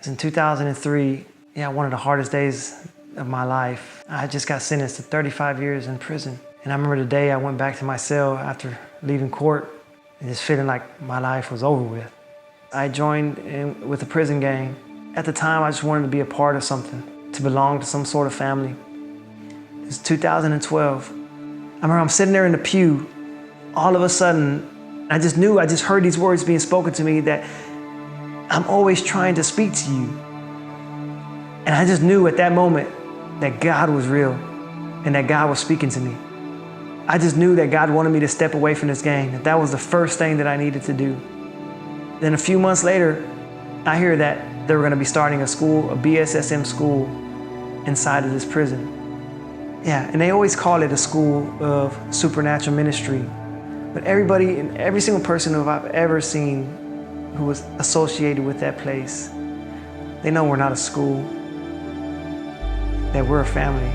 In 2003, one of the hardest days of my life. I just got sentenced to 35 years in prison. And I remember the day I went back to my cell after leaving court and just feeling like my life was over with. I joined in with the prison gang. At the time, I just wanted to be a part of something, to belong to some sort of family. It's 2012. I remember I'm sitting there in the pew. All of a sudden, I just heard these words being spoken to me that I'm always trying to speak to you. And I just knew at that moment that God was real and that God was speaking to me. I just knew that God wanted me to step away from this gang, that was the first thing that I needed to do. Then a few months later, I hear that they were going to be starting a school, a BSSM school inside of this prison. And they always call it a school of supernatural ministry. But everybody and every single person who I've ever seen who was associated with that place, they know we're not a school, that we're a family.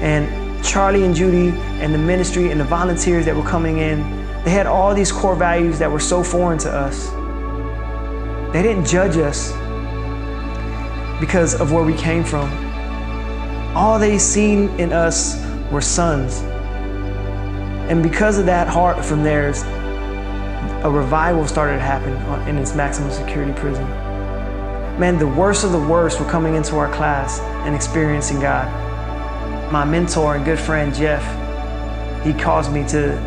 And Charlie and Judy and the ministry and the volunteers that were coming in, they had all these core values that were so foreign to us. They didn't judge us because of where we came from. All they seen in us were sons. And because of that heart from theirs, a revival started to happen in this maximum security prison. Man, the worst of the worst were coming into our class and experiencing God. My mentor and good friend, Jeff, he calls me to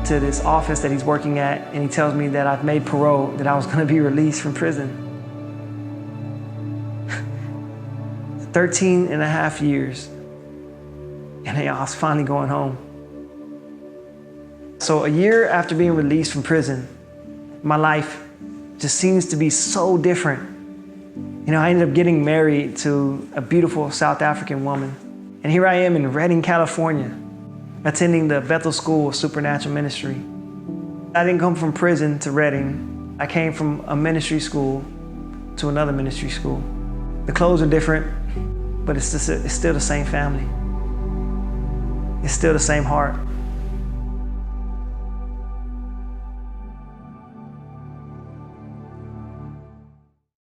this office that he's working at, and he tells me that I've made parole, that I was gonna be released from prison. 13 and a half years, and I was finally going home. So a year after being released from prison, my life just seems to be so different. I ended up getting married to a beautiful South African woman. And here I am in Redding, California, attending the Bethel School of Supernatural Ministry. I didn't come from prison to Redding. I came from a ministry school to another ministry school. The clothes are different, but it's still the same family. It's still the same heart.